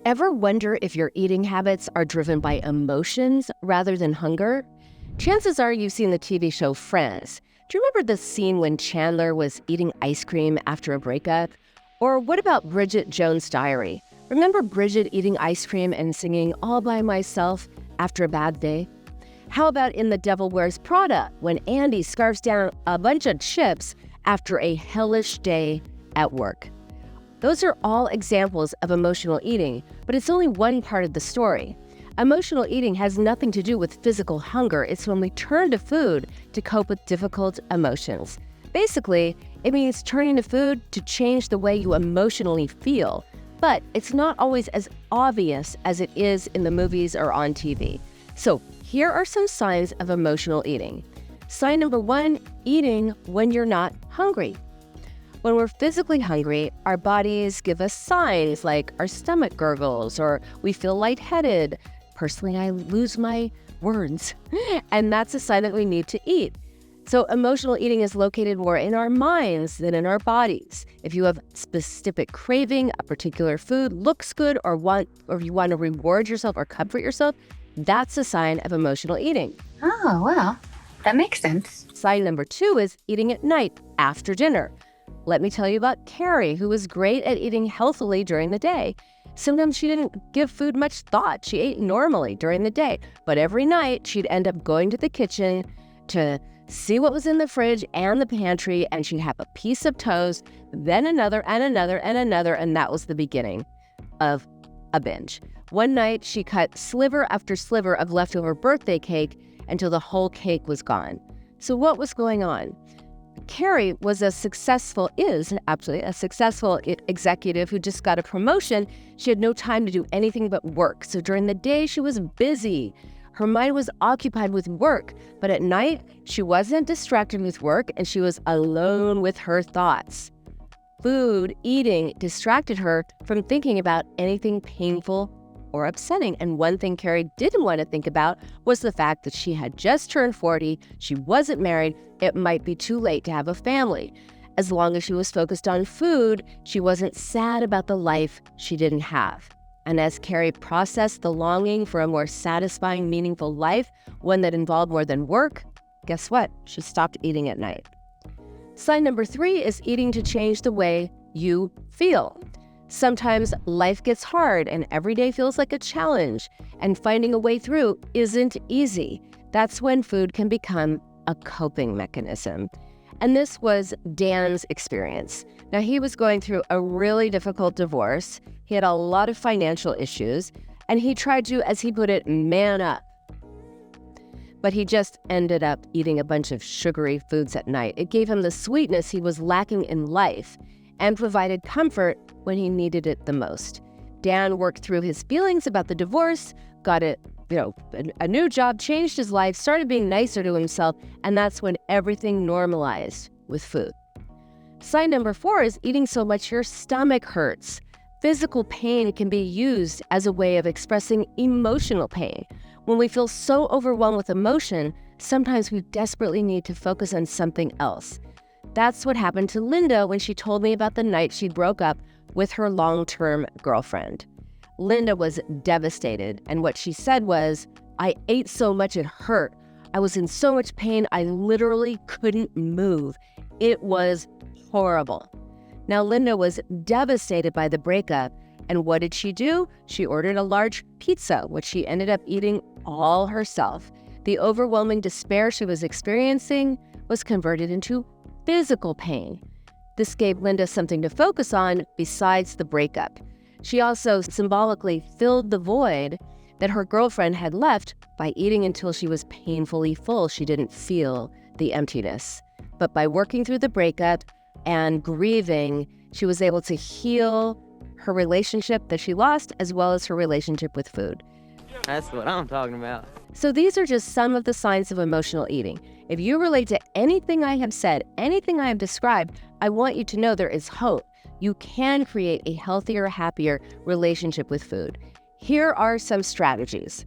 Ever wonder if your eating habits are driven by emotions rather than hunger? Chances are you've seen the TV show Friends. Do you remember the scene when Chandler was eating ice cream after a breakup? Or what about Bridget Jones' Diary? Remember Bridget eating ice cream and singing all by myself after a bad day? How about in The Devil Wears Prada, when Andy scarfs down a bunch of chips after a hellish day at work? Those are all examples of emotional eating, but it's only one part of the story. Emotional eating has nothing to do with physical hunger. It's when we turn to food to cope with difficult emotions. Basically, it means turning to food to change the way you emotionally feel, but it's not always as obvious as it is in the movies or on TV. So here are some signs of emotional eating. Sign number 1, eating when you're not hungry. When we're physically hungry, our bodies give us signs like our stomach gurgles or we feel lightheaded. Personally, I lose my words, and that's a sign that we need to eat. So emotional eating is located more in our minds than in our bodies. If you have specific craving, a particular food looks good, or you want to reward yourself or comfort yourself, that's a sign of emotional eating. Oh, well, that makes sense. Sign number 2 is eating at night after dinner. Let me tell you about Carrie, who was great at eating healthily during the day. Sometimes she didn't give food much thought. She ate normally during the day, but every night she'd end up going to the kitchen to see what was in the fridge and the pantry, and she'd have a piece of toast, then another and another and another, and that was the beginning of a binge. One night, she cut sliver after sliver of leftover birthday cake until the whole cake was gone. So what was going on? Carrie is absolutely a successful executive who just got a promotion. She had no time to do anything but work. So during the day, she was busy. Her mind was occupied with work, but at night, she wasn't distracted with work and she was alone with her thoughts. Food, eating, distracted her from thinking about anything painful or upsetting. And one thing Carrie didn't want to think about was the fact that she had just turned 40, she wasn't married, it might be too late to have a family. As long as she was focused on food, she wasn't sad about the life she didn't have. And as Carrie processed the longing for a more satisfying, meaningful life, one that involved more than work, guess what? She stopped eating at night. Sign number 3 is eating to change the way you feel. Sometimes life gets hard and every day feels like a challenge, and finding a way through isn't easy. That's when food can become a coping mechanism. And this was Dan's experience. Now, he was going through a really difficult divorce. He had a lot of financial issues, and he tried to, as he put it, man up. But he just ended up eating a bunch of sugary foods at night. It gave him the sweetness he was lacking in life and provided comfort when he needed it the most. Dan worked through his feelings about the divorce, got a new job, changed his life, started being nicer to himself, and that's when everything normalized with food. Sign number 4 is eating so much your stomach hurts. Physical pain can be used as a way of expressing emotional pain. When we feel so overwhelmed with emotion, sometimes we desperately need to focus on something else. That's what happened to Linda when she told me about the night she broke up with her long-term girlfriend. Linda was devastated, and what she said was, "I ate so much it hurt. I was in so much pain, I literally couldn't move. It was horrible." Now, Linda was devastated by the breakup, and what did she do? She ordered a large pizza, which she ended up eating all herself. The overwhelming despair she was experiencing was converted into physical pain. This gave Linda something to focus on besides the breakup. She also symbolically filled the void that her girlfriend had left by eating until she was painfully full. She didn't feel the emptiness. But by working through the breakup and grieving, she was able to heal her relationship that she lost, as well as her relationship with food. That's what I'm talking about. So these are just some of the signs of emotional eating. If you relate to anything I have said, anything I have described, I want you to know there is hope. You can create a healthier, happier relationship with food. Here are some strategies.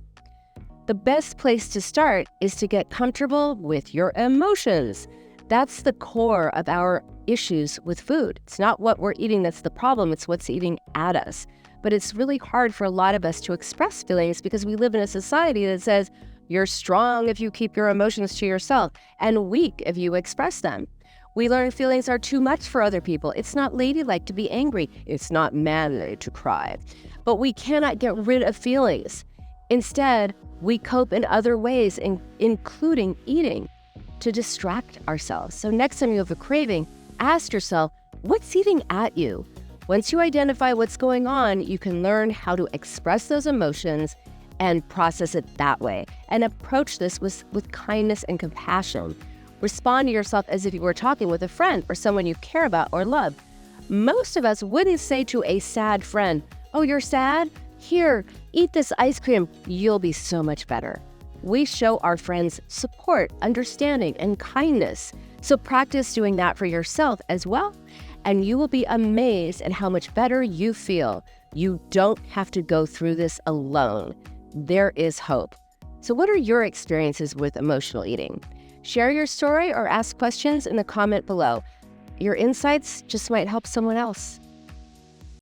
The best place to start is to get comfortable with your emotions. That's the core of our issues with food. It's not what we're eating that's the problem, it's what's eating at us. but it's really hard for a lot of us to express feelings because we live in a society that says you're strong if you keep your emotions to yourself and weak if you express them. We learn feelings are too much for other people. It's not ladylike to be angry. It's not manly to cry. But we cannot get rid of feelings. Instead, we cope in other ways, including eating, to distract ourselves. So next time you have a craving, ask yourself, what's eating at you? Once you identify what's going on, you can learn how to express those emotions and process it that way, and approach this with kindness and compassion. Respond to yourself as if you were talking with a friend or someone you care about or love. Most of us wouldn't say to a sad friend, "Oh, you're sad? Here, eat this ice cream. You'll be so much better." We show our friends support, understanding, and kindness. So practice doing that for yourself as well, and you will be amazed at how much better you feel. You don't have to go through this alone. There is hope. So what are your experiences with emotional eating? Share your story or ask questions in the comment below. Your insights just might help someone else.